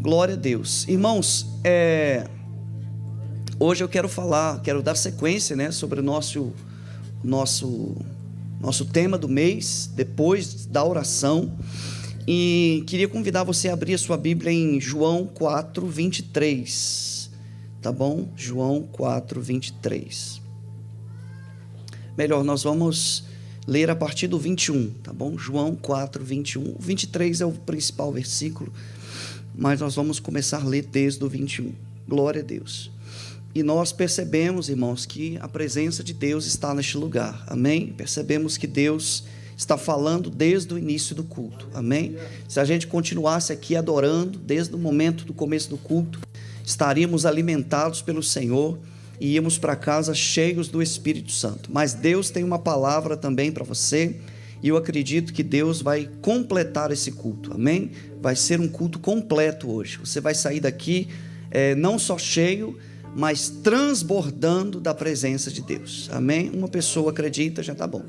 Glória a Deus. Irmãos, hoje eu quero dar sequência, né, sobre o nosso tema do mês, depois da oração. E queria convidar você a abrir a sua Bíblia em João 4, 23. Tá bom? João 4, 23. Melhor, nós vamos ler a partir do 21, tá bom? João 4, 21. O 23 é o principal versículo, mas nós vamos começar a ler desde o 21. Glória a Deus. E nós percebemos, irmãos, que a presença de Deus está neste lugar. Amém? Percebemos que Deus está falando desde o início do culto. Amém? Se a gente continuasse aqui adorando desde o momento do começo do culto, estaríamos alimentados pelo Senhor e íamos para casa cheios do Espírito Santo. Mas Deus tem uma palavra também para você, e eu acredito que Deus vai completar esse culto. Amém? Vai ser um culto completo hoje. Você vai sair daqui não só cheio, mas transbordando da presença de Deus. Amém? Uma pessoa acredita, já está bom.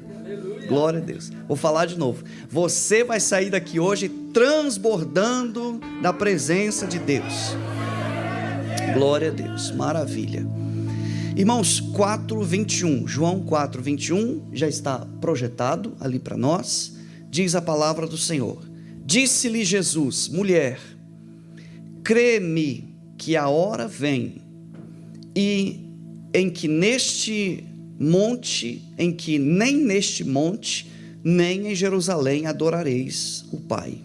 Glória a Deus. Vou falar de novo. Você vai sair daqui hoje transbordando da presença de Deus. Glória a Deus. Maravilha. Irmãos, 4:21. João 4:21 já está projetado ali para nós. Diz a palavra do Senhor: disse-lhe Jesus: mulher, crê-me que a hora vem, e em que nem neste monte, nem em Jerusalém adorareis o Pai.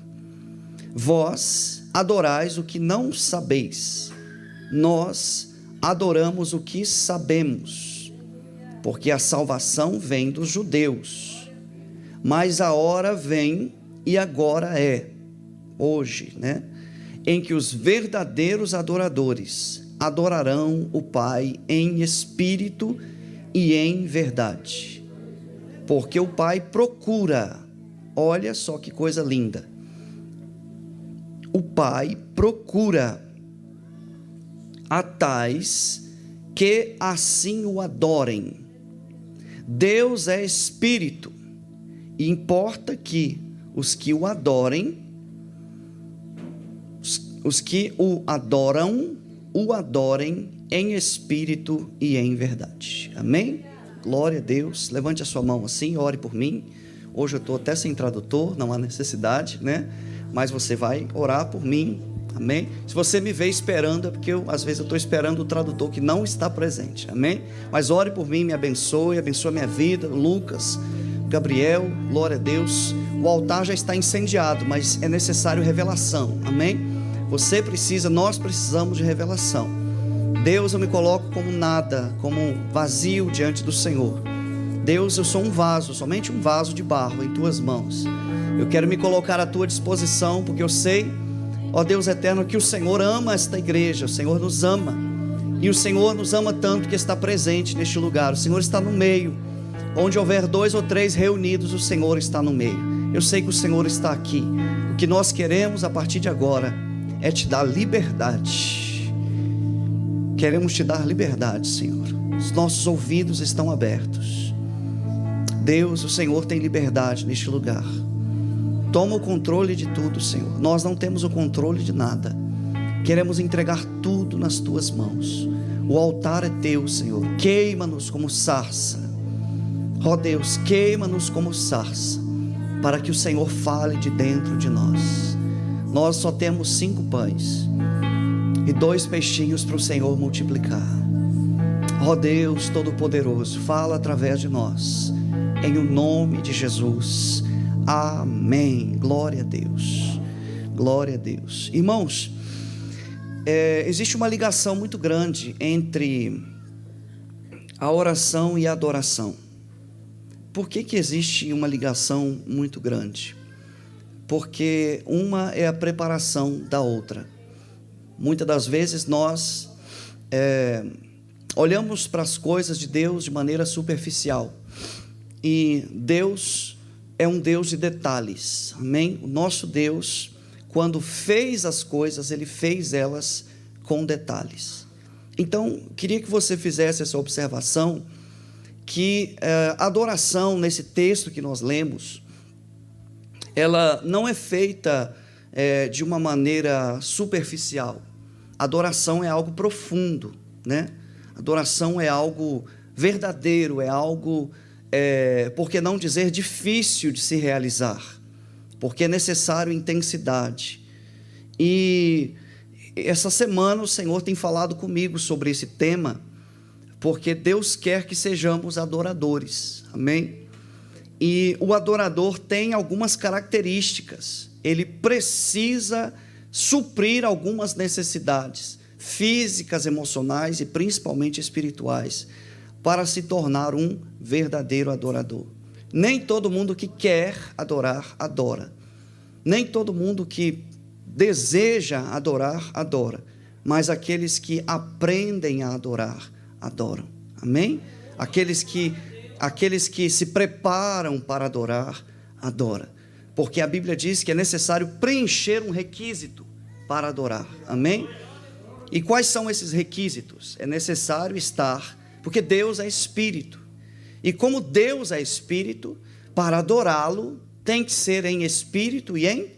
Vós adorais o que não sabeis, nós adoramos o que sabemos, porque a salvação vem dos judeus. Mas a hora vem, e agora é, hoje, né, em que os verdadeiros adoradores adorarão o Pai em espírito e em verdade, porque o Pai procura, olha só que coisa linda, o Pai procura a tais que assim o adorem. Deus é espírito, e importa que os que o adorem, os que o adorem em espírito e em verdade. Amém? Glória a Deus. Levante a sua mão assim, ore por mim. Hoje eu estou até sem tradutor, não há necessidade, né? Mas você vai orar por mim. Amém? Se você me vê esperando, é porque às vezes eu estou esperando o tradutor que não está presente. Amém? Mas ore por mim, me abençoe a minha vida. Lucas, Gabriel, glória a Deus. O altar já está incendiado, mas é necessário revelação. Amém? Nós precisamos de revelação. Deus, eu me coloco como nada, como vazio diante do Senhor. Deus, eu sou um vaso, somente um vaso de barro em tuas mãos. Eu quero me colocar à tua disposição, porque eu sei, ó Deus eterno, que o Senhor ama esta igreja, o Senhor nos ama, e o Senhor nos ama tanto que está presente neste lugar. O Senhor está no meio, onde houver 2 ou 3 reunidos, o Senhor está no meio. Eu sei que o Senhor está aqui. O que nós queremos a partir de agora é te dar liberdade. Queremos te dar liberdade, Senhor. Os nossos ouvidos estão abertos. Deus, o Senhor tem liberdade neste lugar. Toma o controle de tudo, Senhor. Nós não temos o controle de nada. Queremos entregar tudo nas tuas mãos. O altar é teu, Senhor. Queima-nos como sarça. Ó Deus, queima-nos como sarça, para que o Senhor fale de dentro de nós. Nós só temos 5 pães e 2 peixinhos para o Senhor multiplicar. Ó Deus Todo-Poderoso, fala através de nós, em o nome de Jesus. Amém. Glória a Deus. Glória a Deus. Irmãos, existe uma ligação muito grande entre a oração e a adoração. Por que existe uma ligação muito grande? Porque uma é a preparação da outra. Muitas das vezes nós olhamos para as coisas de Deus de maneira superficial, e Deus é um Deus de detalhes. Amém? O nosso Deus, quando fez as coisas, Ele fez elas com detalhes. Então, queria que você fizesse essa observação, que a adoração, nesse texto que nós lemos, ela não é feita de uma maneira superficial. Adoração é algo profundo, né? Adoração é algo verdadeiro, é algo, por que não dizer, difícil de se realizar, porque é necessário intensidade. E essa semana o Senhor tem falado comigo sobre esse tema, porque Deus quer que sejamos adoradores, amém? E o adorador tem algumas características, ele precisa suprir algumas necessidades físicas, emocionais e principalmente espirituais, para se tornar um verdadeiro adorador. Nem todo mundo que quer adorar, adora. Nem todo mundo que deseja adorar, adora. Mas aqueles que aprendem a adorar, adoram. Amém? Aqueles que se preparam para adorar, adoram. Porque a Bíblia diz que é necessário preencher um requisito para adorar. Amém? E quais são esses requisitos? É necessário estar, porque Deus é Espírito. E como Deus é Espírito, para adorá-lo, tem que ser em Espírito e em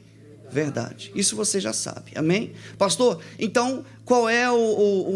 verdade. Isso você já sabe. Amém? Pastor, então, qual é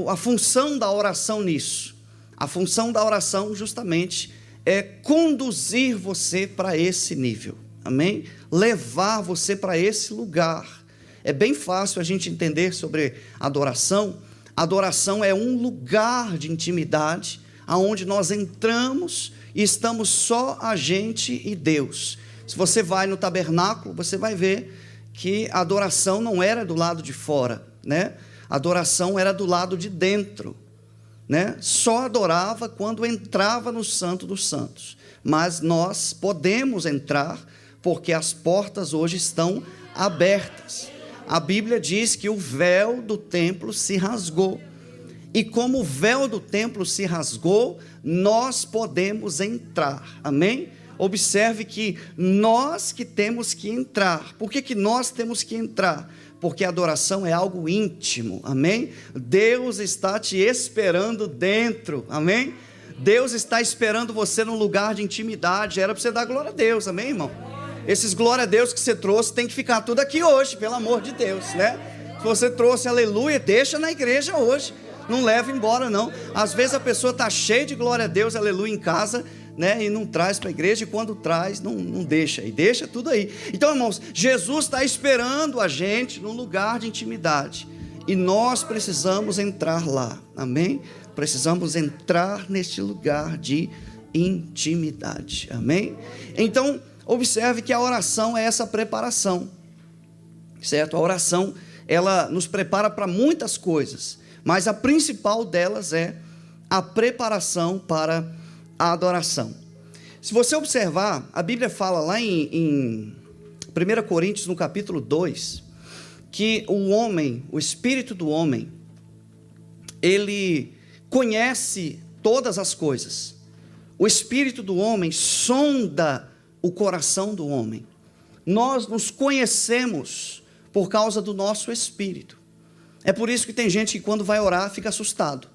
a função da oração nisso? A função da oração, justamente, é conduzir você para esse nível. Amém? Levar você para esse lugar. É bem fácil a gente entender sobre adoração. Adoração é um lugar de intimidade, aonde nós entramos e estamos só a gente e Deus. Se você vai no tabernáculo, você vai ver que a adoração não era do lado de fora, né? A adoração era do lado de dentro, né? Só adorava quando entrava no Santo dos Santos. Mas nós podemos entrar, porque as portas hoje estão abertas. A Bíblia diz que o véu do templo se rasgou. E como o véu do templo se rasgou, nós podemos entrar. Amém? Observe que nós que temos que entrar. Por que nós temos que entrar? Porque a adoração é algo íntimo. Amém? Deus está te esperando dentro. Amém? Deus está esperando você num lugar de intimidade. Era para você dar glória a Deus. Amém, irmão? Esses glória a Deus que você trouxe tem que ficar tudo aqui hoje, pelo amor de Deus, né? Se você trouxe aleluia, deixa na igreja hoje, não leva embora não. Às vezes a pessoa está cheia de glória a Deus, aleluia em casa, né? E não traz para a igreja, e quando traz, não deixa, e deixa tudo aí. Então, irmãos, Jesus está esperando a gente num lugar de intimidade, e nós precisamos entrar lá, amém? Precisamos entrar neste lugar de intimidade, amém? Então, observe que a oração é essa preparação, certo? A oração, ela nos prepara para muitas coisas, mas a principal delas é a preparação para a adoração. Se você observar, a Bíblia fala lá em 1 Coríntios, no capítulo 2, que o homem, o espírito do homem, ele conhece todas as coisas. O espírito do homem sonda o coração do homem. Nós nos conhecemos por causa do nosso espírito. É por isso que tem gente que quando vai orar fica assustado,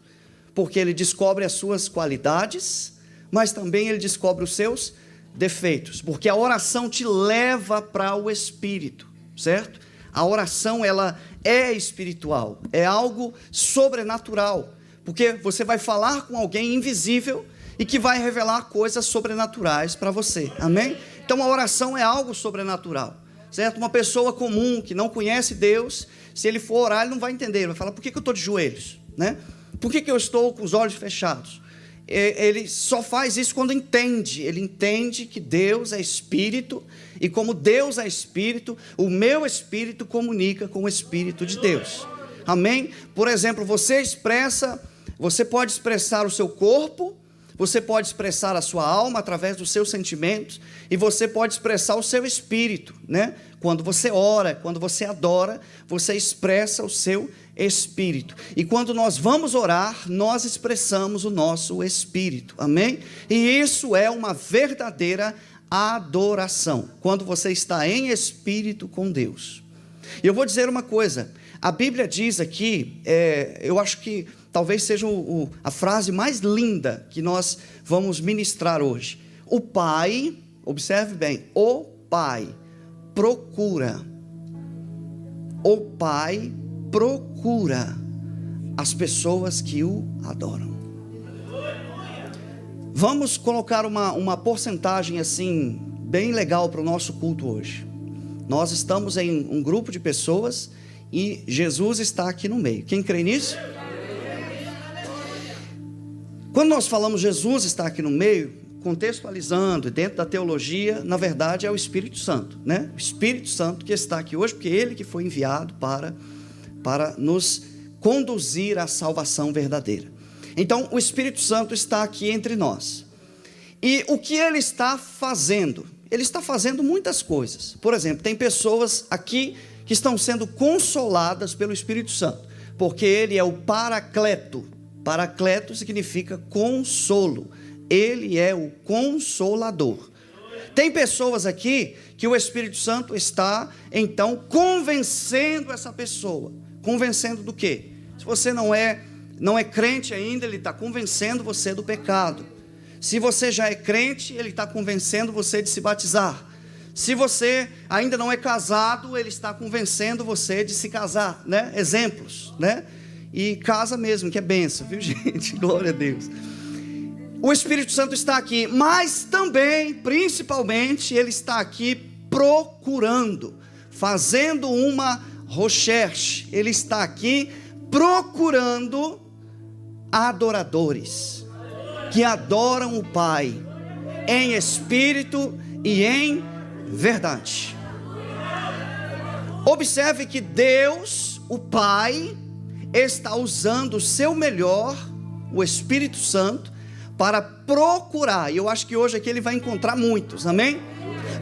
porque ele descobre as suas qualidades, mas também ele descobre os seus defeitos, porque a oração te leva para o espírito, certo? A oração, ela é espiritual, é algo sobrenatural, porque você vai falar com alguém invisível e que vai revelar coisas sobrenaturais para você, amém? Então a oração é algo sobrenatural, certo? Uma pessoa comum que não conhece Deus, se ele for orar, ele não vai entender, ele vai falar, por que eu estou de joelhos, né? Por que eu estou com os olhos fechados? Ele só faz isso quando entende, ele entende que Deus é Espírito, e como Deus é Espírito, o meu Espírito comunica com o Espírito de Deus, amém? Por exemplo, você pode expressar o seu corpo, você pode expressar a sua alma através dos seus sentimentos, e você pode expressar o seu espírito, né? Quando você ora, quando você adora, você expressa o seu espírito. E quando nós vamos orar, nós expressamos o nosso espírito, amém? E isso é uma verdadeira adoração, quando você está em espírito com Deus. E eu vou dizer uma coisa, a Bíblia diz aqui, eu acho que talvez seja a frase mais linda que nós vamos ministrar hoje. O Pai, observe bem, o Pai procura o Pai procura as pessoas que o adoram. Vamos colocar uma porcentagem assim, bem legal para o nosso culto hoje. Nós estamos em um grupo de pessoas e Jesus está aqui no meio. Quem crê nisso? Quando nós falamos Jesus está aqui no meio, contextualizando, dentro da teologia, na verdade é o Espírito Santo, né? O Espírito Santo que está aqui hoje, porque ele que foi enviado para nos conduzir à salvação verdadeira. Então o Espírito Santo está aqui entre nós. E o que ele está fazendo? Ele está fazendo muitas coisas. Por exemplo, tem pessoas aqui que estão sendo consoladas pelo Espírito Santo, porque ele é o Paracleto. Paracleto significa consolo. Ele é o Consolador. Tem pessoas aqui que o Espírito Santo está, então, convencendo essa pessoa. Convencendo do quê? Se você não é crente ainda, ele está convencendo você do pecado. Se você já é crente, ele está convencendo você de se batizar. Se você ainda não é casado, ele está convencendo você de se casar, né? Exemplos, né? E casa mesmo, que é bênção, viu, gente? Glória a Deus. O Espírito Santo está aqui, mas também, principalmente, ele está aqui procurando, fazendo uma recherche. Ele está aqui procurando adoradores que adoram o Pai em espírito e em verdade. Observe que Deus, o Pai, está usando o seu melhor, o Espírito Santo, para procurar, e eu acho que hoje aqui ele vai encontrar muitos, amém?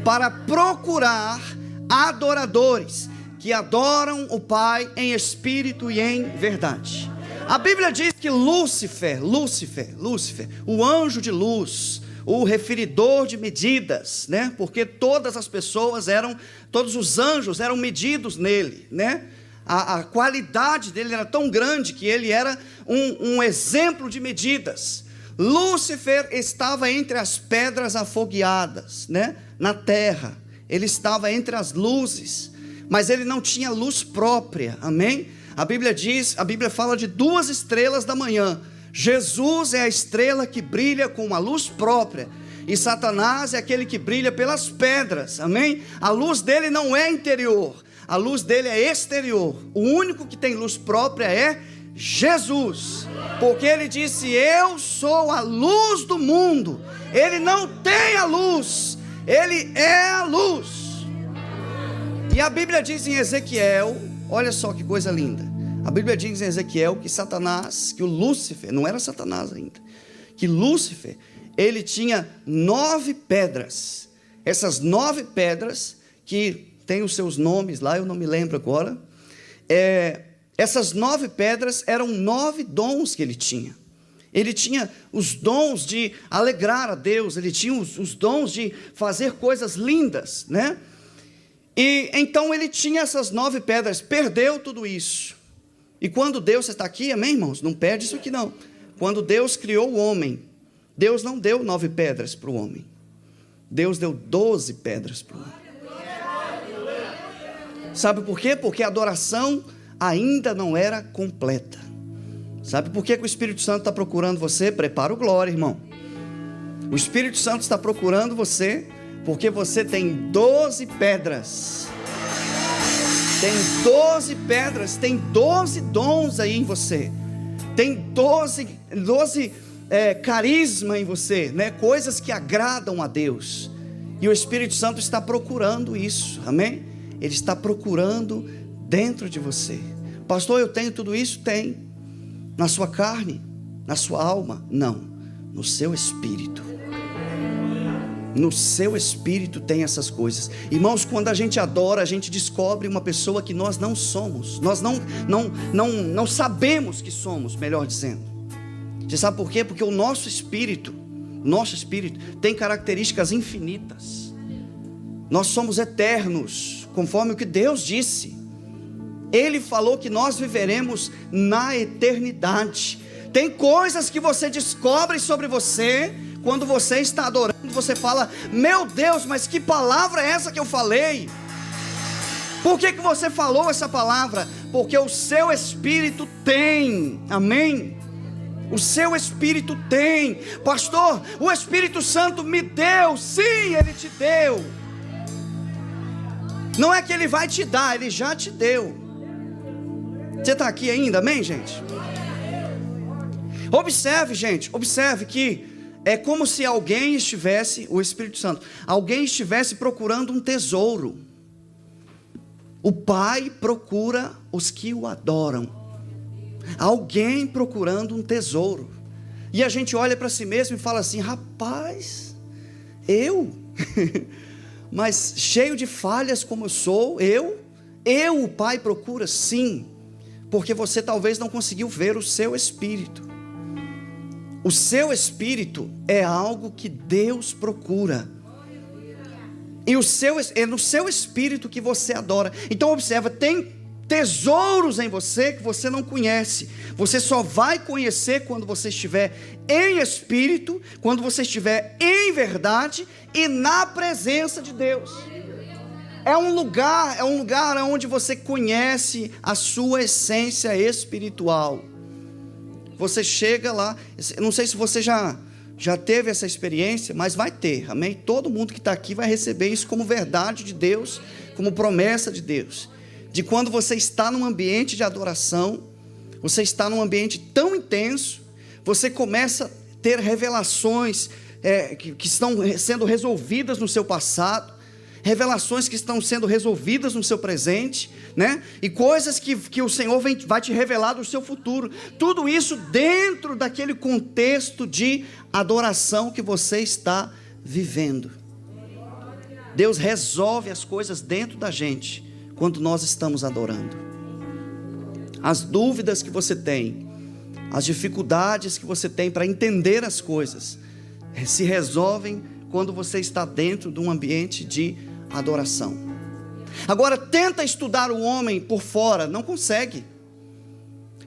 Para procurar adoradores que adoram o Pai em espírito e em verdade. A Bíblia diz que Lúcifer, o anjo de luz, o referidor de medidas, né? Porque todas as pessoas todos os anjos eram medidos nele, né? A qualidade dele era tão grande que ele era um exemplo de medidas. Lúcifer estava entre as pedras afogueadas, né? Na terra, ele estava entre as luzes, mas ele não tinha luz própria, amém? A Bíblia fala de 2 estrelas da manhã. Jesus é a estrela que brilha com uma luz própria, e Satanás é aquele que brilha pelas pedras, amém? A luz dele não é interior, a luz dele é exterior. O único que tem luz própria é Jesus, porque ele disse: eu sou a luz do mundo. Ele não tem a luz, ele é a luz. E a Bíblia diz em Ezequiel, olha só que coisa linda, a Bíblia diz em Ezequiel que que o Lúcifer, não era Satanás ainda, que Lúcifer, ele tinha 9 pedras, essas 9 pedras, que tem os seus nomes lá, eu não me lembro agora, essas 9 pedras eram 9 dons que ele tinha. Ele tinha os dons de alegrar a Deus, ele tinha os dons de fazer coisas lindas, né? E então ele tinha essas 9 pedras, perdeu tudo isso. E quando Deus está aqui, amém, irmãos? Não perde isso aqui não. Quando Deus criou o homem, Deus não deu 9 pedras para o homem, Deus deu 12 pedras para o homem. Sabe por quê? Porque a adoração ainda não era completa. Sabe por que o Espírito Santo está procurando você? Prepara o glória, irmão. O Espírito Santo está procurando você porque você tem 12 pedras. Tem 12 pedras, tem 12 dons aí em você. Tem 12 carisma em você, né? Coisas que agradam a Deus. E o Espírito Santo está procurando isso, amém? Ele está procurando dentro de você. Pastor, eu tenho tudo isso? Tem. Na sua carne? Na sua alma? Não. No seu espírito. No seu espírito tem essas coisas. Irmãos, quando a gente adora, a gente descobre uma pessoa que nós não somos. Nós não sabemos que somos, melhor dizendo. Você sabe por quê? Porque o nosso espírito tem características infinitas. Nós somos eternos, conforme o que Deus disse. Ele falou que nós viveremos na eternidade. Tem coisas que você descobre sobre você quando você está adorando. Você fala: meu Deus, mas que palavra é essa que eu falei? Por que você falou essa palavra? Porque o seu espírito tem, amém? O seu espírito tem. Pastor, o Espírito Santo me deu. Sim, Ele te deu. Não é que Ele vai te dar, Ele já te deu. Você está aqui ainda, amém, gente? Observe, gente, observe que é como se alguém estivesse, o Espírito Santo, alguém estivesse procurando um tesouro. O Pai procura os que o adoram. Alguém procurando um tesouro. E a gente olha para si mesmo e fala assim: rapaz, eu? Mas cheio de falhas como eu sou, o Pai procura, sim. Porque você talvez não conseguiu ver o seu espírito. O seu espírito é algo que Deus procura. E é no seu espírito que você adora. Então observa, tem tesouros em você que você não conhece. Você só vai conhecer quando você estiver em espírito, quando você estiver em verdade e na presença de Deus. É um lugar onde você conhece a sua essência espiritual. Você chega lá, não sei se você já teve essa experiência, mas vai ter, amém? Todo mundo que está aqui vai receber isso como verdade de Deus, como promessa de Deus. De quando você está num ambiente de adoração, você está num ambiente tão intenso, você começa a ter revelações que estão sendo resolvidas no seu passado, revelações que estão sendo resolvidas no seu presente, né? E coisas que o Senhor vai te revelar do seu futuro. Tudo isso dentro daquele contexto de adoração que você está vivendo. Deus resolve as coisas dentro da gente quando nós estamos adorando. As dúvidas que você tem, as dificuldades que você tem para entender as coisas, se resolvem quando você está dentro de um ambiente de adoração. Agora, tenta estudar o homem por fora, não consegue.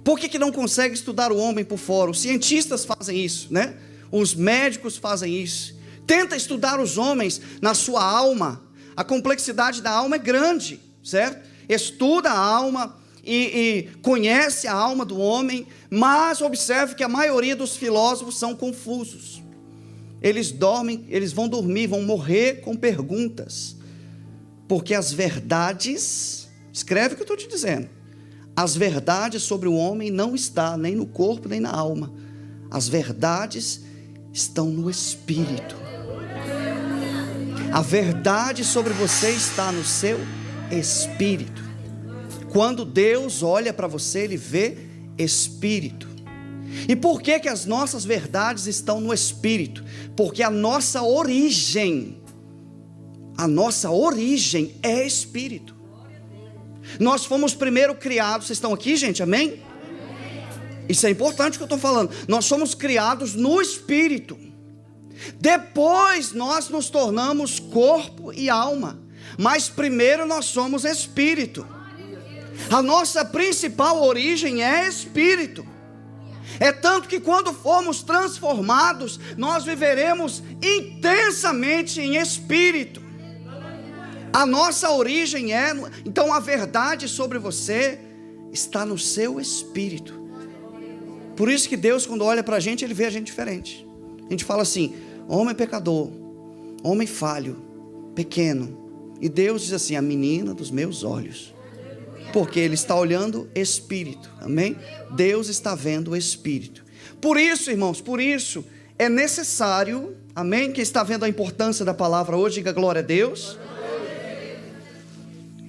Por que não consegue estudar o homem por fora? Os cientistas fazem isso, né? Os médicos fazem isso. Tenta estudar os homens na sua alma. A complexidade da alma é grande, certo? Estuda a alma e conhece a alma do homem, mas observe que a maioria dos filósofos são confusos. Eles dormem, eles vão dormir, vão morrer com perguntas. Porque as verdades, escreve o que eu estou te dizendo, as verdades sobre o homem não estão nem no corpo nem na alma. As verdades estão no espírito. A verdade sobre você está no seu espírito. Quando Deus olha para você, Ele vê espírito. E por que as nossas verdades estão no espírito? Porque a nossa origem é espírito. Nós fomos primeiro criados, vocês estão aqui, gente, amém? Isso é importante o que eu estou falando. Nós somos criados no espírito. Depois nós nos tornamos corpo e alma. Mas primeiro nós somos espírito. A nossa principal origem é espírito. É tanto que quando formos transformados, nós viveremos intensamente em espírito. A nossa origem então a verdade sobre você está no seu espírito. Por isso que Deus, quando olha para a gente, Ele vê a gente diferente. A gente fala assim: homem pecador, homem falho, pequeno. E Deus diz assim: a menina dos meus olhos. Porque Ele está olhando espírito, amém? Deus está vendo o espírito. Por isso, irmãos, é necessário, amém? Quem está vendo a importância da palavra hoje, diga glória a Deus.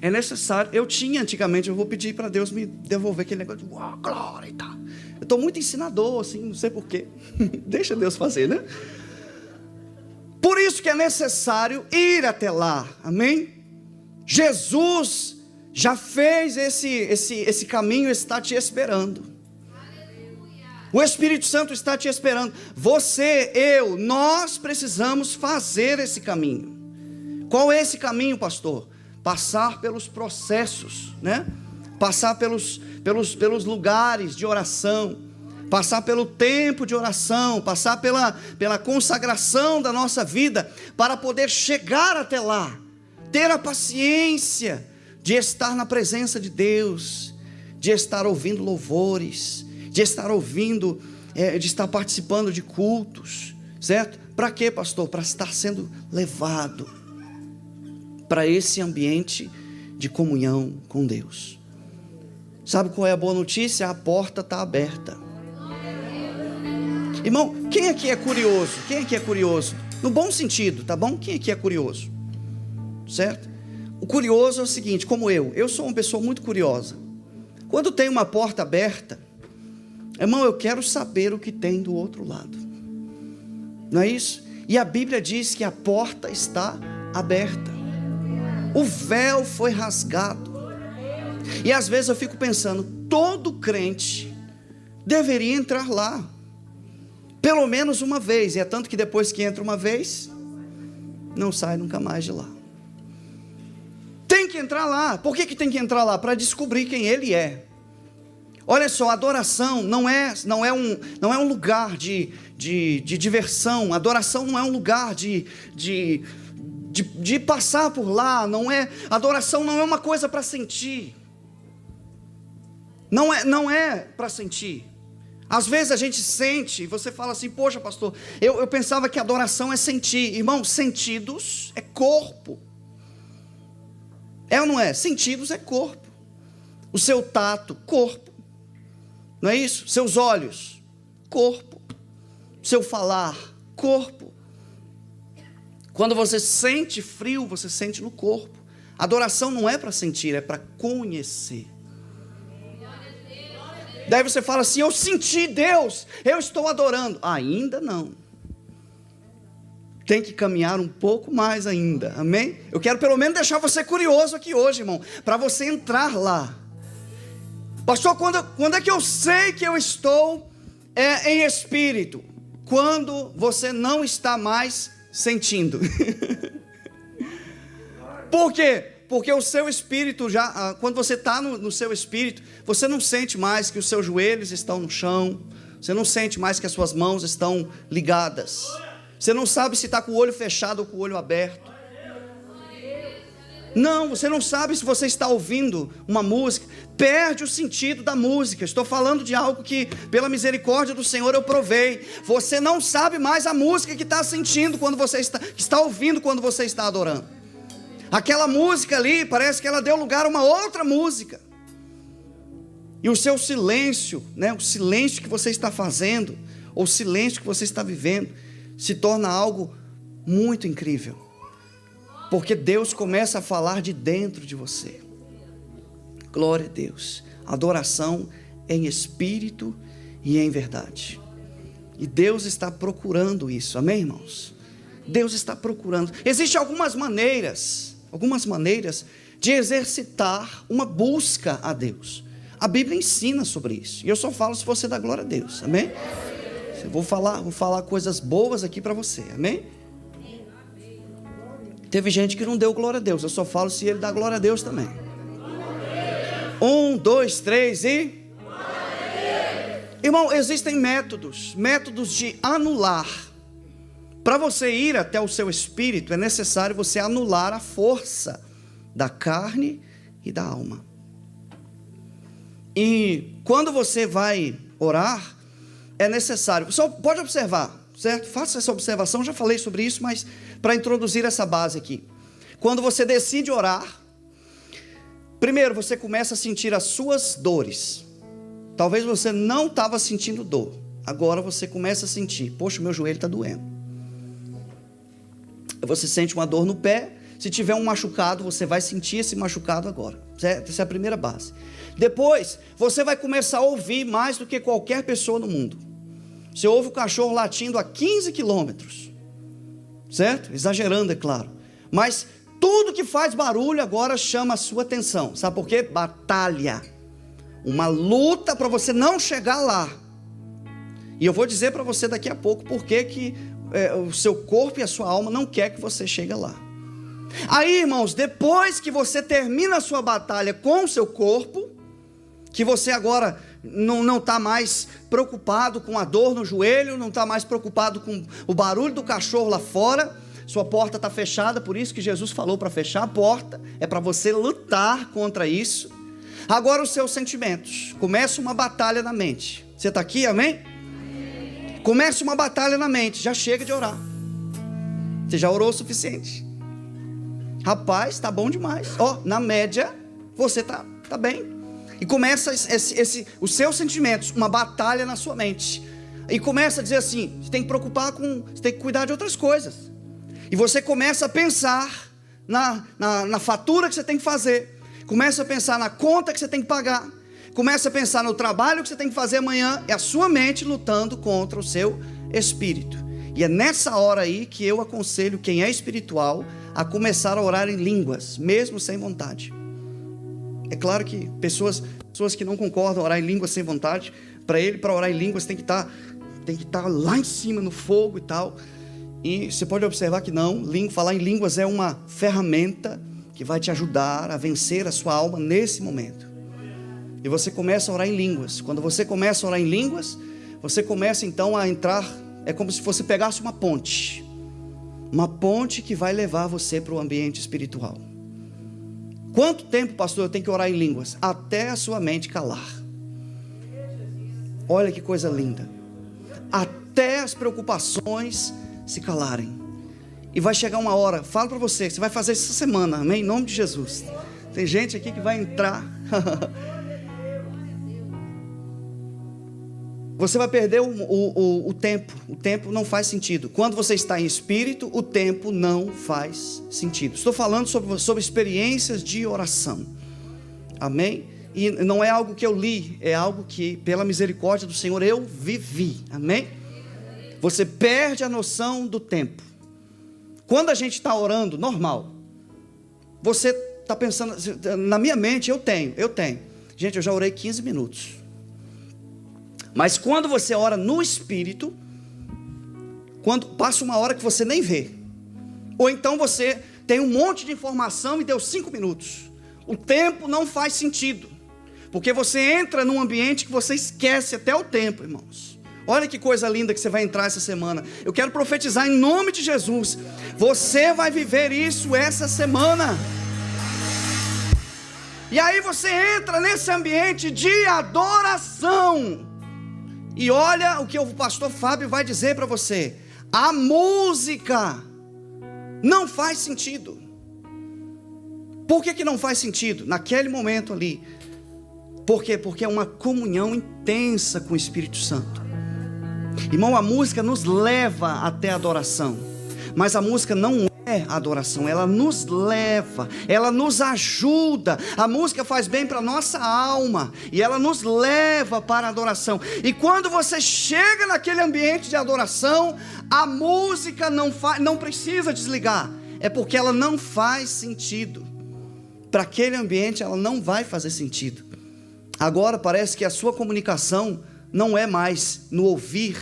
É necessário, eu tinha antigamente, eu vou pedir para Deus me devolver aquele negócio de glória e tal. Eu estou muito ensinador, assim, não sei porquê. Deixa Deus fazer, né? Por isso que é necessário ir até lá, amém? Jesus já fez esse caminho, está te esperando. O Espírito Santo está te esperando. Você, nós precisamos fazer esse caminho. Qual é esse caminho, pastor? Passar pelos processos, né? Passar pelos lugares de oração, passar pelo tempo de oração, passar pela consagração da nossa vida, para poder chegar até lá, ter a paciência de estar na presença de Deus, de estar ouvindo louvores, de estar ouvindo, de estar participando de cultos, certo? Para quê, pastor? Para estar sendo levado para esse ambiente de comunhão com Deus. Sabe qual é a boa notícia? A porta está aberta. Irmão, quem aqui é curioso? Quem aqui é curioso? No bom sentido, tá bom? Quem aqui é curioso? Certo? O curioso é o seguinte, como eu sou uma pessoa muito curiosa. Quando tem uma porta aberta, irmão, eu quero saber o que tem do outro lado. Não é isso? E a Bíblia diz que a porta está aberta. O véu foi rasgado. E às vezes eu fico pensando, todo crente deveria entrar lá, pelo menos uma vez. E é tanto que depois que entra uma vez, não sai nunca mais de lá. Tem que entrar lá. Por que tem que entrar lá? Para descobrir quem Ele é. Olha só, adoração não é um lugar de diversão. Adoração não é um lugar de passar por lá. Adoração não é uma coisa para sentir. Não é para sentir. Às vezes a gente sente, e você fala assim, poxa pastor, eu pensava que adoração é sentir. Irmão, sentidos é corpo. É ou não é? Sentidos é corpo. O seu tato, corpo. Não é isso? Seus olhos, corpo. Seu falar, corpo. Quando você sente frio, você sente no corpo. Adoração não é para sentir, é para conhecer. Daí você fala assim, eu senti Deus, eu estou adorando. Ainda não. Tem que caminhar um pouco mais ainda, amém? Eu quero pelo menos deixar você curioso aqui hoje, irmão, para você entrar lá. Pastor, quando é que eu sei que eu estou em espírito? Quando você não está mais sentindo. Por quê? Porque o seu espírito já, quando você está no seu espírito, você não sente mais que os seus joelhos estão no chão, você não sente mais que as suas mãos estão ligadas, você não sabe se está com o olho fechado ou com o olho aberto. Não, você não sabe se você está ouvindo uma música, perde o sentido da música. Estou falando de algo que, pela misericórdia do Senhor, eu provei. Você não sabe mais a música que está sentindo quando você está ouvindo quando você está adorando. Aquela música ali, parece que ela deu lugar a uma outra música. E o seu silêncio, né, o silêncio que você está fazendo, ou o silêncio que você está vivendo, se torna algo muito incrível. Porque Deus começa a falar de dentro de você. Glória a Deus. Adoração em espírito e em verdade. E Deus está procurando isso, amém, irmãos? Deus está procurando. Existem algumas maneiras de exercitar uma busca a Deus. A Bíblia ensina sobre isso. E eu só falo se você dá glória a Deus, amém? Eu vou falar coisas boas aqui para você, amém? Teve gente que não deu glória a Deus. Eu só falo se ele dá glória a Deus também. 1, 2, 3 e... Irmão, existem métodos de anular. Para você ir até o seu espírito, é necessário você anular a força da carne e da alma. E quando você vai orar, é necessário, só pode observar, certo? Faça essa observação, já falei sobre isso, mas para introduzir essa base aqui. Quando você decide orar, primeiro você começa a sentir as suas dores. Talvez você não estava sentindo dor, agora você começa a sentir, poxa, meu joelho está doendo. Você sente uma dor no pé, se tiver um machucado, você vai sentir esse machucado agora, certo? Essa é a primeira base. Depois, você vai começar a ouvir mais do que qualquer pessoa no mundo. Você ouve o cachorro latindo a 15 quilômetros, certo? Exagerando, é claro. Mas tudo que faz barulho agora chama a sua atenção. Sabe por quê? Batalha. Uma luta para você não chegar lá. E eu vou dizer para você daqui a pouco por que o seu corpo e a sua alma não quer que você chegue lá. Aí, irmãos, depois que você termina a sua batalha com o seu corpo, que você agora não está mais preocupado com a dor no joelho, não está mais preocupado com o barulho do cachorro lá fora, sua porta está fechada, por isso que Jesus falou para fechar a porta, é para você lutar contra isso. Agora os seus sentimentos, começa uma batalha na mente. Você está aqui, amém? Começa uma batalha na mente, já chega de orar. Você já orou o suficiente. Rapaz, está bom demais. Na média, você tá bem. E começa os seus sentimentos, uma batalha na sua mente. E começa a dizer assim, você tem que você tem que cuidar de outras coisas. E você começa a pensar na fatura que você tem que fazer. Começa a pensar na conta que você tem que pagar. Começa a pensar no trabalho que você tem que fazer amanhã. É a sua mente lutando contra o seu espírito. E é nessa hora aí que eu aconselho quem é espiritual a começar a orar em línguas, mesmo sem vontade. É claro que pessoas que não concordam orar em línguas sem vontade, para orar em línguas tem que estar lá em cima no fogo e tal. E você pode observar que não, falar em línguas é uma ferramenta que vai te ajudar a vencer a sua alma nesse momento. E você começa a orar em línguas. Quando você começa a orar em línguas, você começa então a entrar, é como se você pegasse uma ponte que vai levar você para o ambiente espiritual. Quanto tempo, pastor, eu tenho que orar em línguas? Até a sua mente calar. Olha que coisa linda. Até as preocupações se calarem. E vai chegar uma hora, falo para você vai fazer essa semana, amém? Em nome de Jesus. Tem gente aqui que vai entrar. Você vai perder o tempo. O tempo não faz sentido. Quando você está em espírito, o tempo não faz sentido. Estou falando sobre experiências de oração. Amém? E não é algo que eu li, é algo que, pela misericórdia do Senhor, eu vivi. Amém? Você perde a noção do tempo. Quando a gente está orando, normal. Você está pensando, na minha mente eu tenho. Gente, eu já orei 15 minutos. Mas quando você ora no Espírito, quando passa uma hora que você nem vê, ou então você tem um monte de informação e deu 5 minutos, o tempo não faz sentido, porque você entra num ambiente que você esquece até o tempo, irmãos. Olha que coisa linda que você vai entrar essa semana. Eu quero profetizar em nome de Jesus, você vai viver isso essa semana. E aí você entra nesse ambiente de adoração. E olha o que o pastor Fábio vai dizer para você. A música não faz sentido. Por que não faz sentido? Naquele momento ali. Por quê? Porque é uma comunhão intensa com o Espírito Santo. Irmão, a música nos leva até a adoração. Mas a música não é adoração, ela nos leva, ela nos ajuda. A música faz bem para a nossa alma e ela nos leva para a adoração. E quando você chega naquele ambiente de adoração, a música não precisa desligar, é porque ela não faz sentido. Para aquele ambiente ela não vai fazer sentido. Agora parece que a sua comunicação não é mais no ouvir,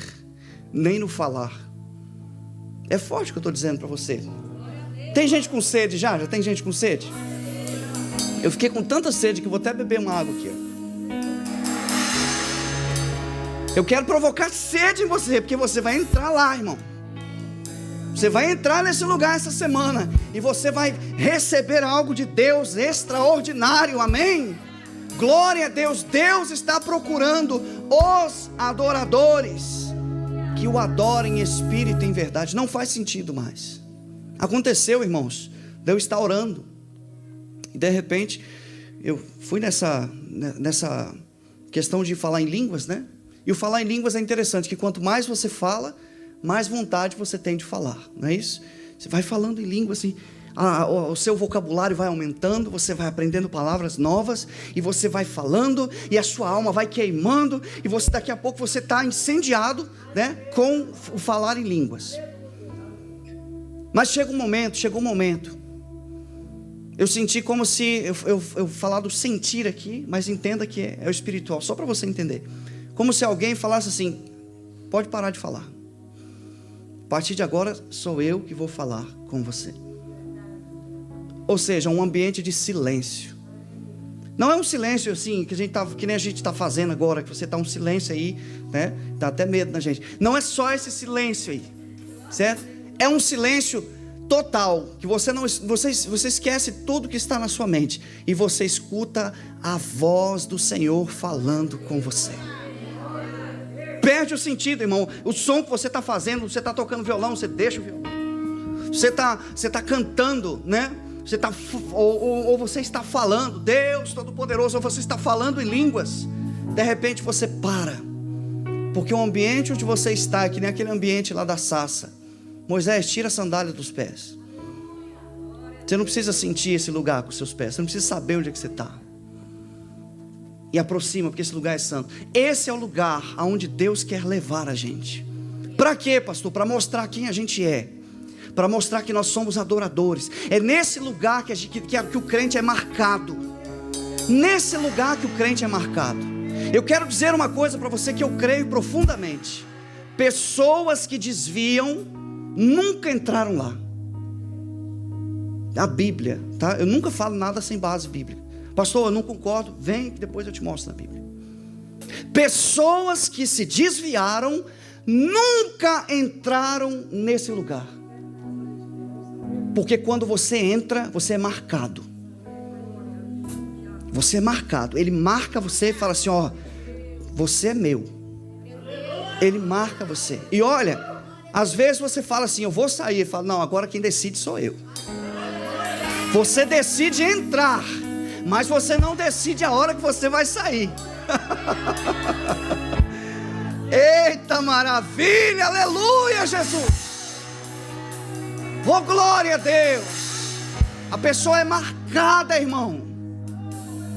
nem no falar. É forte o que eu estou dizendo para você. Tem gente com sede já? Já tem gente com sede? Eu fiquei com tanta sede que vou até beber uma água aqui. Eu quero provocar sede em você, porque você vai entrar lá, irmão. Você vai entrar nesse lugar essa semana e você vai receber algo de Deus extraordinário, amém? Glória a Deus. Deus está procurando os adoradores que o adorem em espírito e em verdade. Não faz sentido mais. Aconteceu, irmãos, Deus está orando e de repente eu fui nessa questão de falar em línguas, né? E o falar em línguas é interessante, que quanto mais você fala, mais vontade você tem de falar, não é isso? Você vai falando em línguas assim, o seu vocabulário vai aumentando, você vai aprendendo palavras novas, e você vai falando, e a sua alma vai queimando, e você, daqui a pouco você está incendiado, né, com o falar em línguas. Mas chegou um momento, eu senti como se, eu falar do sentir aqui, mas entenda que é o espiritual, só para você entender, como se alguém falasse assim, pode parar de falar, a partir de agora sou eu que vou falar com você. Ou seja, um ambiente de silêncio. Não é um silêncio assim, que nem a gente está fazendo agora, que você está um silêncio aí, né? Dá até medo na gente. Não é só esse silêncio aí, certo? É um silêncio total, que você esquece tudo que está na sua mente e você escuta a voz do Senhor falando com você. Perde o sentido, irmão. O som que você está fazendo, você está tocando violão, você deixa o violão. Você está cantando, né? Ou você está falando, Deus Todo-Poderoso, ou você está falando em línguas. De repente você para, porque o ambiente onde você está é que nem aquele ambiente lá da sarça. Moisés, tira a sandália dos pés. Você não precisa sentir esse lugar com os seus pés, você não precisa saber onde é que você está. E aproxima, porque esse lugar é santo. Esse é o lugar aonde Deus quer levar a gente. Para quê, pastor? Para mostrar quem a gente é, para mostrar que nós somos adoradores. É nesse lugar que o crente é marcado. Nesse lugar que o crente é marcado. Eu quero dizer uma coisa para você que eu creio profundamente. Pessoas que desviam nunca entraram lá. A Bíblia, tá? Eu nunca falo nada sem base bíblica. Pastor, eu não concordo. Vem que depois eu te mostro na Bíblia. Pessoas que se desviaram nunca entraram nesse lugar. Porque quando você entra, você é marcado. Você é marcado. Ele marca você e fala assim, ó, você é meu. Ele marca você. E olha, às vezes você fala assim, eu vou sair. Ele fala, não, agora quem decide sou eu. Você decide entrar, mas você não decide a hora que você vai sair. Eita maravilha, aleluia, Jesus. Oh, glória a Deus. A pessoa é marcada, irmão.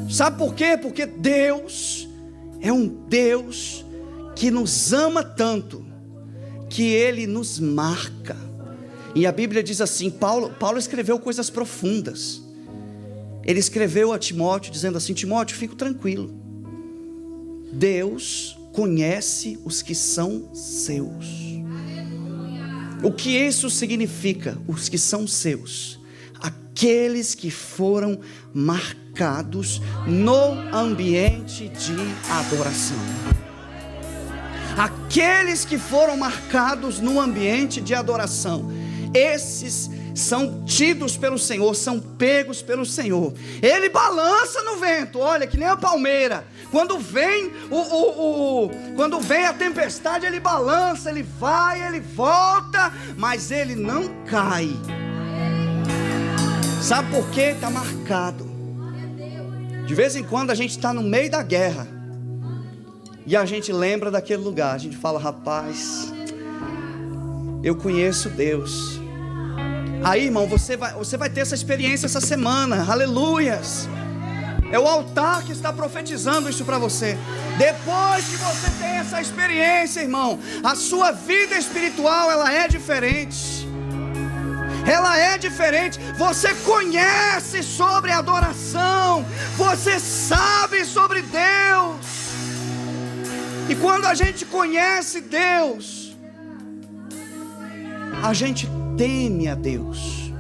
Sabe por quê? Porque Deus é um Deus que nos ama tanto, que Ele nos marca. E a Bíblia diz assim, Paulo escreveu coisas profundas. Ele escreveu a Timóteo dizendo assim, Timóteo, fica tranquilo. Deus conhece os que são seus. O que isso significa? Os que são seus. Aqueles que foram marcados no ambiente de adoração. Aqueles que foram marcados no ambiente de adoração. Esses são tidos pelo Senhor, são pegos pelo Senhor. Ele balança no vento, olha, que nem a palmeira. Quando vem quando vem a tempestade, ele balança, ele vai, ele volta, mas ele não cai. Sabe por quê? Está marcado. De vez em quando a gente está no meio da guerra e a gente lembra daquele lugar. A gente fala, rapaz, eu conheço Deus. Aí, irmão, você vai ter essa experiência essa semana. Aleluias. É o altar que está profetizando isso para você. Depois que você tem essa experiência, irmão, a sua vida espiritual, ela é diferente. Ela é diferente. Você conhece sobre adoração. Você sabe sobre Deus. E quando a gente conhece Deus, a gente teme a Deus.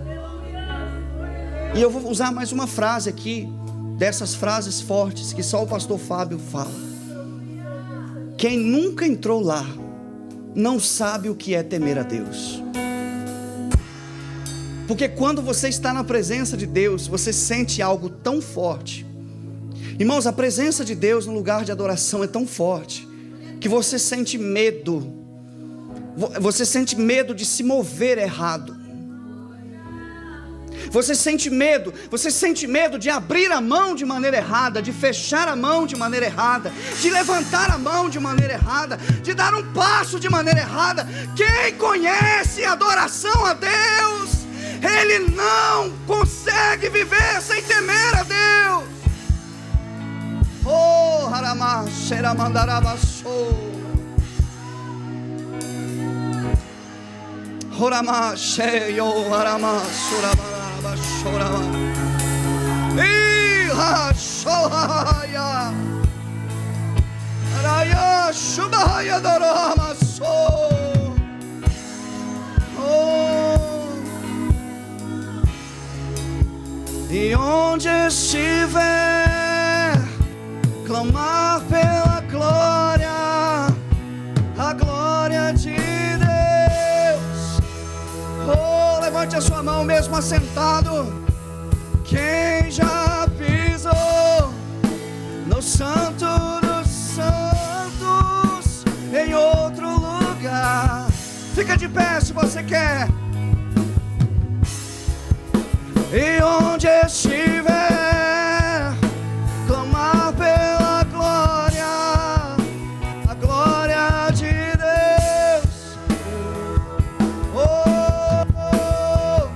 E eu vou usar mais uma frase aqui, dessas frases fortes que só o pastor Fábio fala. Quem nunca entrou lá não sabe o que é temer a Deus. Porque quando você está na presença de Deus, você sente algo tão forte. Irmãos, a presença de Deus no lugar de adoração é tão forte que você sente medo. Você sente medo de se mover errado. Você sente medo de abrir a mão de maneira errada, de fechar a mão de maneira errada, de levantar a mão de maneira errada, de dar um passo de maneira errada. Quem conhece a adoração a Deus, ele não consegue viver sem temer a Deus. Oh, Haramá, Xeramandarabasou. Horamá, Sheyo, Haramá, Surabaraba, Shorama. Iha, Shohaya. Araya, Shubahaya, Dorama, So. Oh. E onde estiver, clamar pela glória, a glória de Deus. Oh, levante a sua mão. assentado. Quem já pisou no Santo dos Santos, em outro lugar? Fica de pé se você quer. E onde estiver, clamar pela glória, a glória de Deus. Oh, oh.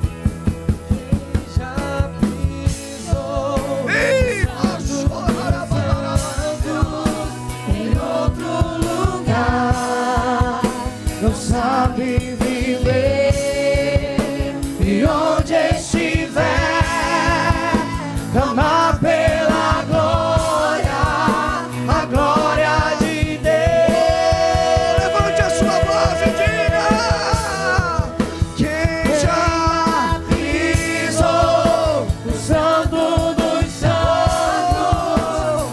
Quem já pisou em outro lugar, não sabe viver. E onde estiver, clamar pela glória, a glória de Deus. Levante a sua voz e diga: quem já pisou no Santo dos Santos,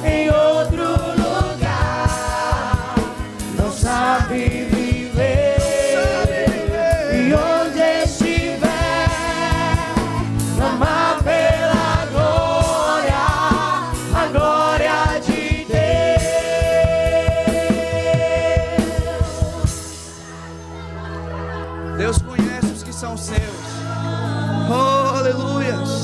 em outro lugar, não sabe viver. E onde estiver, clamar pela glória, a glória de Deus. Deus conhece os que são seus. Oh, aleluias.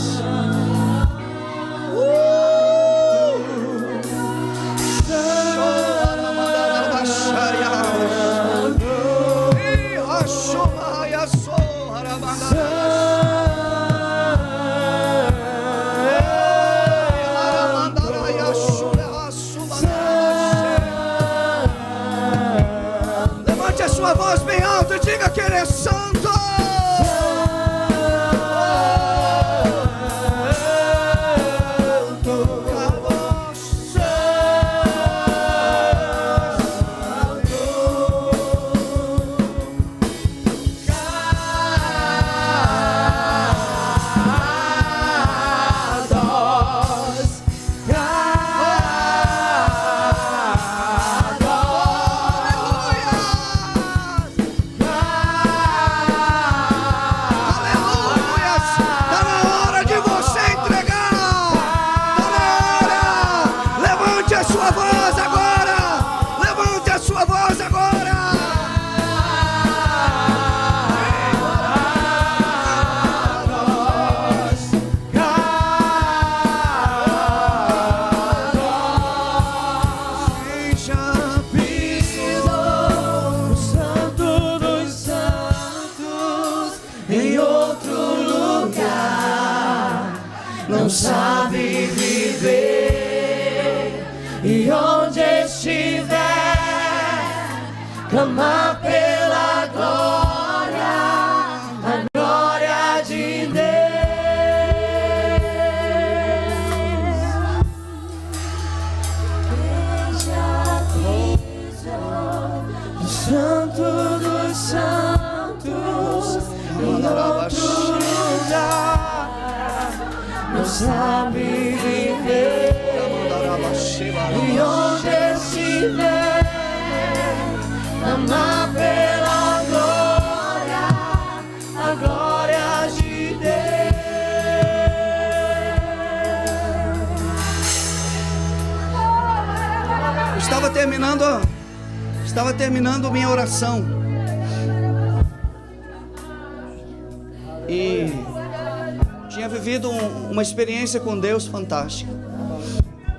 Levante a sua voz bem alto e diga que Ele é santo. Não sabe viver. E onde estiver, clamar pela glória, a glória de Deus. Veja Cristo, o Santo dos Santos, em outro lugar, não sabe viver. E onde estiver, clamar pela glória, a glória de Deus. Estava terminando minha oração e tinha vivido uma experiência com Deus fantástica.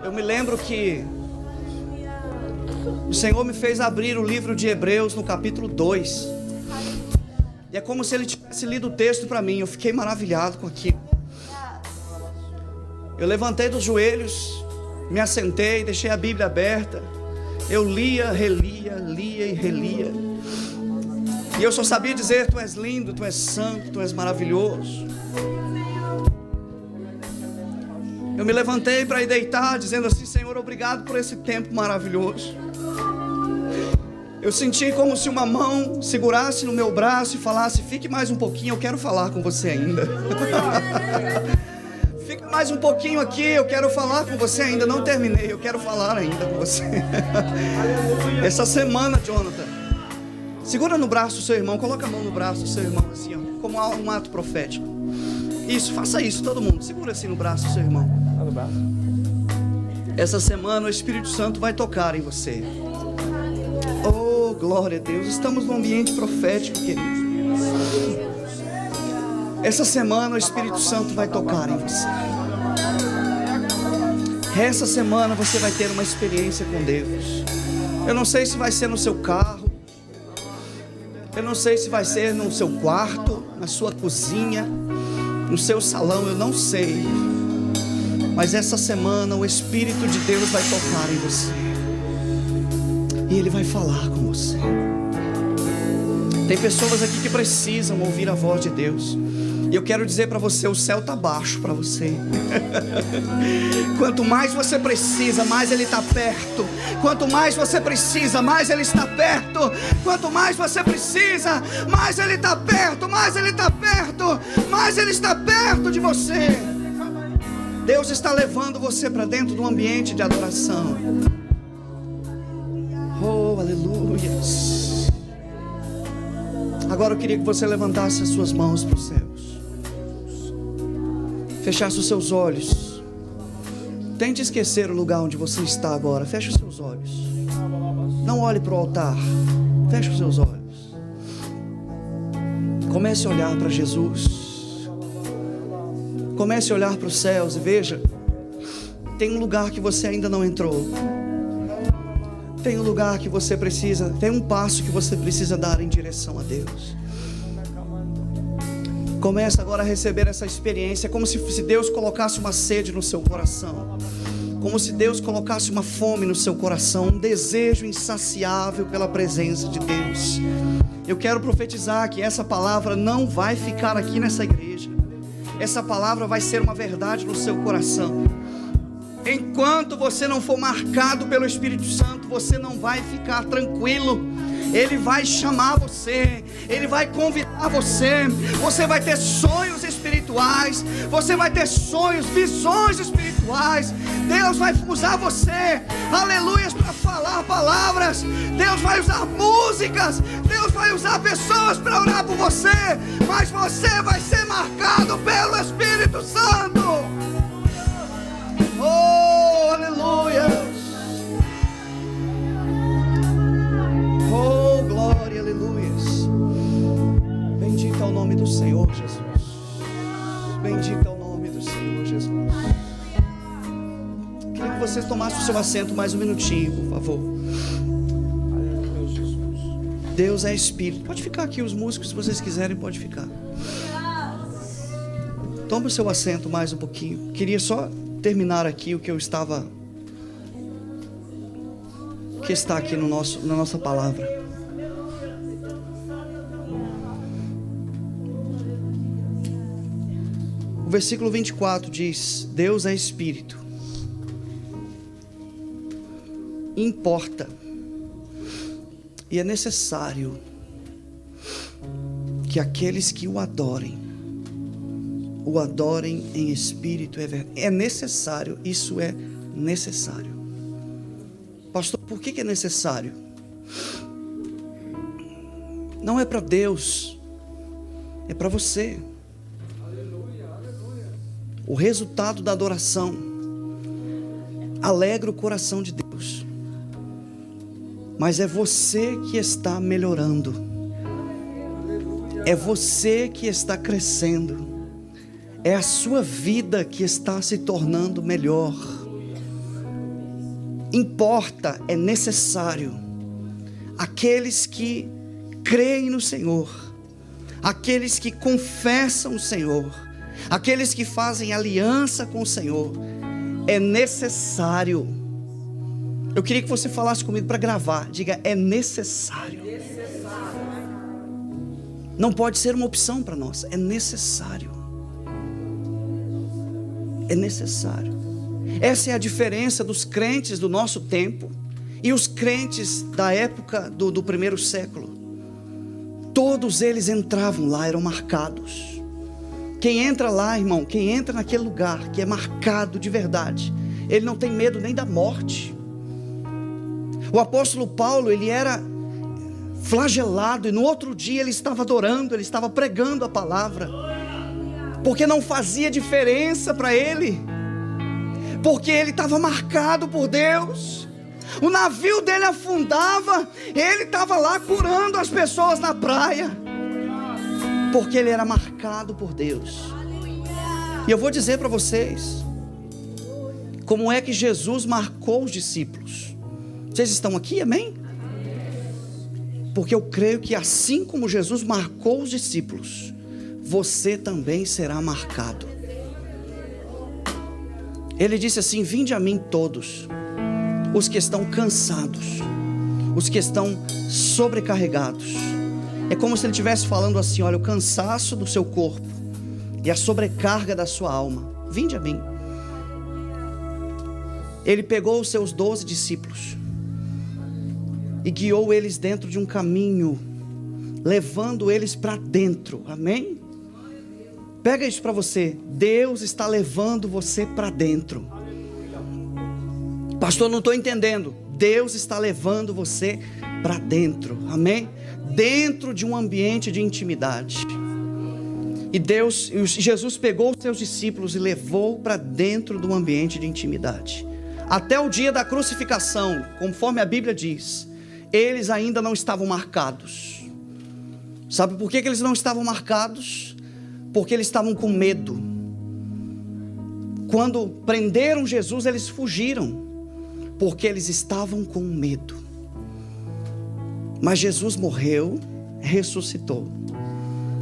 Eu me lembro que o Senhor me fez abrir o livro de Hebreus no capítulo 2. E é como se Ele tivesse lido o texto para mim. Eu fiquei maravilhado com aquilo. Eu levantei dos joelhos, me assentei, deixei a Bíblia aberta. Eu lia, relia, lia e relia. E eu só sabia dizer: Tu és lindo, Tu és santo, Tu és maravilhoso. Eu me levantei para ir deitar, dizendo assim: Senhor, obrigado por esse tempo maravilhoso. Eu senti como se uma mão segurasse no meu braço e falasse: fique mais um pouquinho, eu quero falar com você ainda. Fique mais um pouquinho aqui, eu quero falar com você ainda. Não terminei, eu quero falar ainda com você. Essa semana, Jonathan, segura no braço do seu irmão, coloca a mão no braço do seu irmão assim, ó, como um ato profético. Isso, faça isso, todo mundo. Segura assim no braço do seu irmão. Essa semana o Espírito Santo vai tocar em você. Oh, glória a Deus. Estamos num ambiente profético, queridos. Essa semana o Espírito Santo vai tocar em você. Essa semana você vai ter uma experiência com Deus. Eu não sei se vai ser no seu carro. Eu não sei se vai ser no seu quarto, na sua cozinha, no seu salão, eu não sei. Mas essa semana o Espírito de Deus vai tocar em você. E Ele vai falar com você. Tem pessoas aqui que precisam ouvir a voz de Deus. E eu quero dizer para você, o céu está baixo para você. Quanto mais você precisa, mais Ele está perto. Quanto mais você precisa, mais Ele está perto. Quanto mais você precisa, mais Ele está perto. Mais Ele está perto. Mais Ele está perto de você. Deus está levando você para dentro de um ambiente de adoração. Oh, aleluia. Agora eu queria que você levantasse as suas mãos para os céus. Fechasse os seus olhos. Tente esquecer o lugar onde você está agora. Feche os seus olhos. Não olhe para o altar. Feche os seus olhos. Comece a olhar para Jesus. Comece a olhar para os céus e veja. Tem um lugar que você ainda não entrou. Tem um lugar que você precisa. Tem um passo que você precisa dar em direção a Deus. Começa agora a receber essa experiência, como se Deus colocasse uma sede no seu coração, como se Deus colocasse uma fome no seu coração, um desejo insaciável pela presença de Deus. Eu quero profetizar que essa palavra não vai ficar aqui nessa igreja. Essa palavra vai ser uma verdade no seu coração. Enquanto você não for marcado pelo Espírito Santo, você não vai ficar tranquilo. Ele vai chamar você, Ele vai convidar você. Você vai ter sonhos espirituais, você vai ter sonhos, visões espirituais. Deus vai usar você, aleluias, para falar palavras. Deus vai usar músicas, Deus vai usar pessoas para orar por você. Mas você vai ser marcado pelo Espírito Santo. Oh, aleluia. Oh, glória, aleluias. Bendito é o nome do Senhor Jesus. Bendito é o nome do Senhor Jesus. Queria que vocês tomassem o seu assento mais um minutinho, por favor. Deus é Espírito. Pode ficar aqui, os músicos, se vocês quiserem, pode ficar. Tome o seu assento mais um pouquinho. Queria só terminar aqui o que eu estava... que está aqui na nossa palavra. O versículo 24 diz: Deus é Espírito. Importa e é necessário que aqueles que o adorem em espírito e verdade. É necessário, isso é necessário. Pastor, por que é necessário? Não é para Deus, é para você. O resultado da adoração alegra o coração de Deus, mas é você que está melhorando, é você que está crescendo, é a sua vida que está se tornando melhor. Importa, é necessário. Aqueles que creem no Senhor, aqueles que confessam o Senhor, aqueles que fazem aliança com o Senhor, é necessário. Eu queria que você falasse comigo para gravar. Diga: é necessário. Não pode ser uma opção para nós, é necessário. É necessário. Essa é a diferença dos crentes do nosso tempo e os crentes da época do primeiro século. Todos eles entravam lá, eram marcados. Quem entra lá, irmão, quem entra naquele lugar que é marcado de verdade, ele não tem medo nem da morte. O apóstolo Paulo, ele era flagelado e no outro dia ele estava adorando, ele estava pregando a palavra. porque não fazia diferença para ele, porque ele estava marcado por Deus. O navio dele afundava, ele estava lá curando as pessoas na praia, porque ele era marcado por Deus. E eu vou dizer para vocês como é que Jesus marcou os discípulos. Vocês estão aqui, amém? Porque eu creio que assim como Jesus marcou os discípulos, você também será marcado. Ele disse assim: vinde a mim todos os que estão cansados, os que estão sobrecarregados. É como se ele estivesse falando assim: olha, o cansaço do seu corpo e a sobrecarga da sua alma, vinde a mim. Ele pegou os seus 12 discípulos e guiou eles dentro de um caminho, levando eles para dentro, amém? Pega isso para você. Deus está levando você para dentro. Pastor, não estou entendendo. Deus está levando você para dentro, amém? Dentro de um ambiente de intimidade. E Jesus pegou os seus discípulos e levou para dentro do ambiente de intimidade. Até o dia da crucificação, conforme a Bíblia diz, eles ainda não estavam marcados. Sabe por que eles não estavam marcados? Porque eles estavam com medo. Quando prenderam Jesus, eles fugiram, porque eles estavam com medo. Mas Jesus morreu, ressuscitou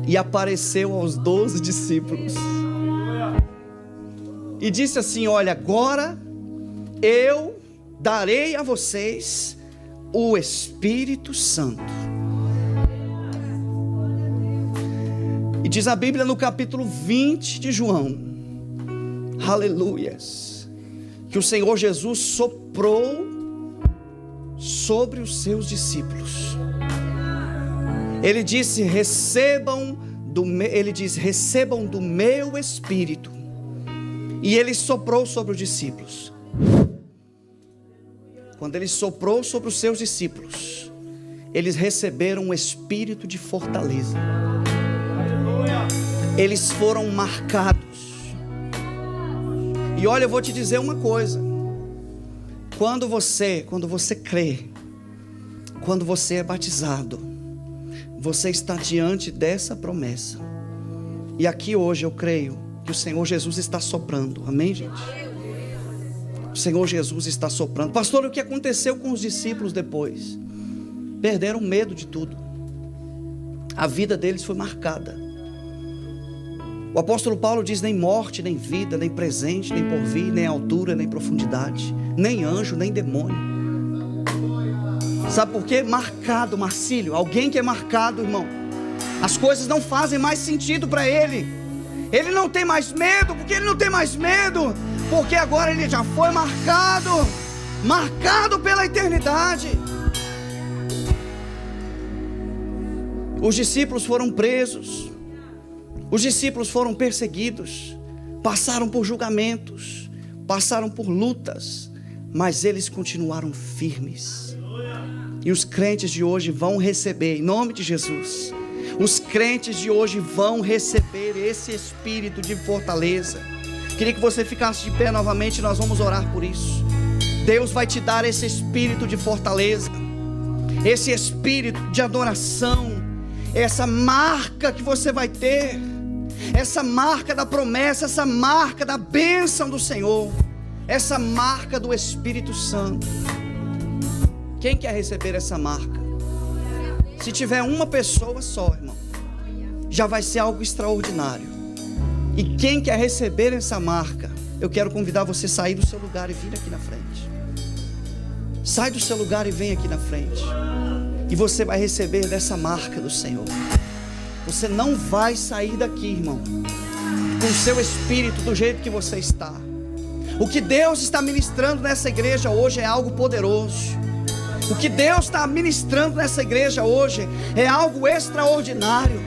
e apareceu aos 12 discípulos e disse assim: olha, agora eu darei a vocês o Espírito Santo. E diz a Bíblia no capítulo 20 de João, aleluias, que o Senhor Jesus soprou sobre os seus discípulos. Ele disse: recebam do meu Espírito. E ele soprou sobre os discípulos. Quando ele soprou sobre os seus discípulos, eles receberam um espírito de fortaleza. Eles foram marcados. E olha, eu vou te dizer uma coisa: quando você crê, quando você é batizado, você está diante dessa promessa. E aqui hoje eu creio que o Senhor Jesus está soprando, amém, gente? O Senhor Jesus está soprando. Pastor, o que aconteceu com os discípulos depois? Perderam medo de tudo. A vida deles foi marcada. O apóstolo Paulo diz: nem morte, nem vida, nem presente, nem porvir, nem altura, nem profundidade, nem anjo, nem demônio. Sabe por quê? Marcado, Marcílio. Alguém que é marcado, irmão, as coisas não fazem mais sentido para ele. Ele não tem mais medo. Porque ele não tem mais medo? Porque agora ele já foi marcado pela eternidade. Os discípulos foram presos, os discípulos foram perseguidos, passaram por julgamentos, passaram por lutas, mas eles continuaram firmes. E os crentes de hoje vão receber, em nome de Jesus, os crentes de hoje vão receber esse espírito de fortaleza. Queria que você ficasse de pé novamente, nós vamos orar por isso. Deus vai te dar esse espírito de fortaleza, esse espírito de adoração, essa marca que você vai ter, essa marca da promessa, essa marca da bênção do Senhor, essa marca do Espírito Santo. Quem quer receber essa marca? Se tiver uma pessoa só, irmão, já vai ser algo extraordinário. E quem quer receber essa marca, eu quero convidar você a sair do seu lugar e vir aqui na frente. Sai do seu lugar e vem aqui na frente. E você vai receber dessa marca do Senhor. Você não vai sair daqui, irmão, com o seu espírito do jeito que você está. O que Deus está ministrando nessa igreja hoje é algo poderoso. O que Deus está ministrando nessa igreja hoje é algo extraordinário.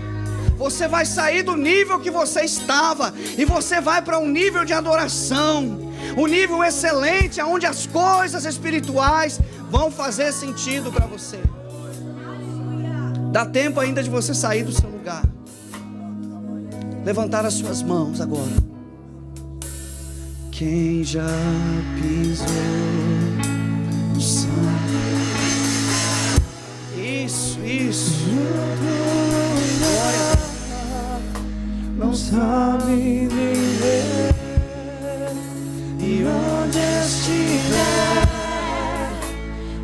Você vai sair do nível que você estava e você vai para um nível de adoração, um nível excelente, onde as coisas espirituais vão fazer sentido para você. Dá tempo ainda de você sair do seu lugar. levantar as suas mãos agora. Quem já pisou no sangue? Isso. Glória a Deus. Não sabe viver, e onde estiver,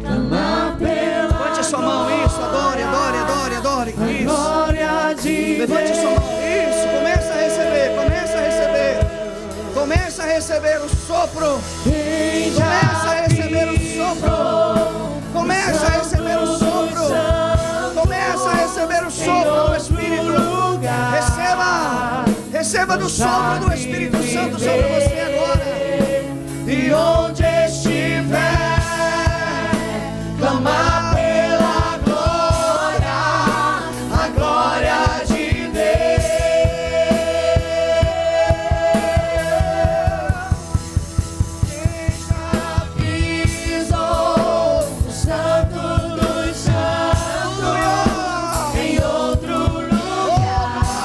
clamar pela levante a sua mão, isso, adore. Isso. Glória de Levante a sua mão, isso, começa a receber o sopro. Começa a receber o sopro. Começa a receber o sopro. Começa a receber o sopro do Espírito. Receba do sopro do Espírito Santo sobre você agora. E onde estiver, clamar pela glória, a glória de Deus. Quem já pisou no Santo dos Santos, em outro lugar,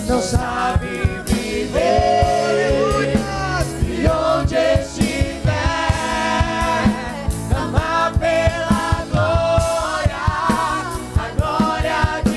não sabe viver. E onde estiver, clamar pela glória, a glória de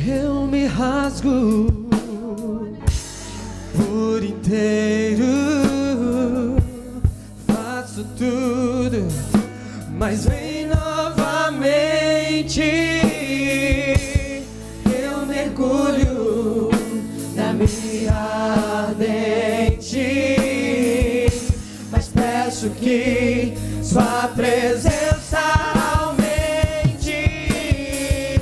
Eu me rasgo por inteiro, faço tudo, mas vem novamente. Eu mergulho na minha ardente, mas peço que sua presença aumente. E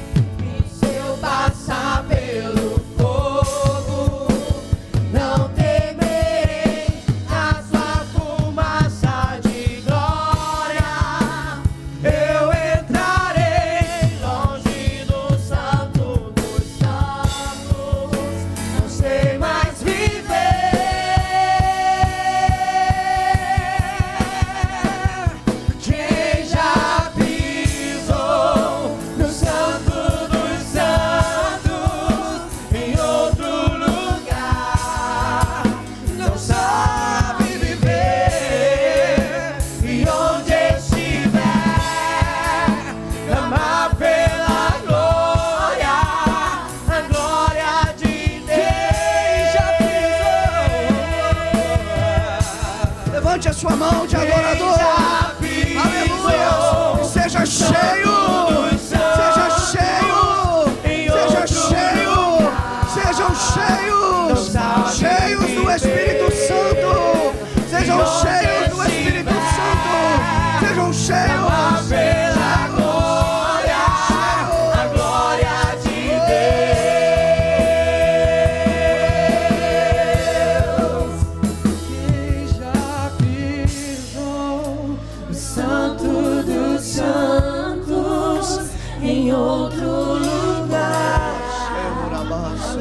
se eu passar pelo fogo, não temerei a sua fumaça de glória. Eu entrarei longe do santo dos santos, não sei mais viver. Quem já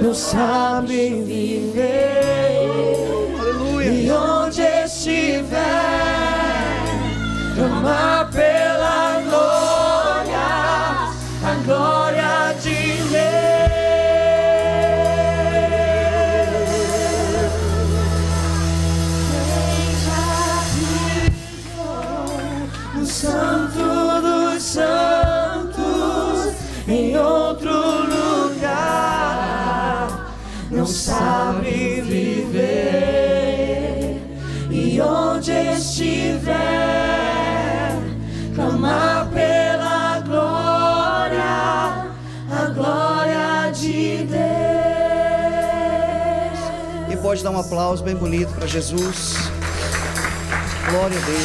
não sabe viver. Aleluia. E onde estiver, clamar pela glória, a glória de Deus. No Santo dos Santos, em outro lugar, não sabe viver. E onde estiver, clamar pela glória, a glória de Deus. E pode dar um aplauso bem bonito para Jesus. Glória a Deus.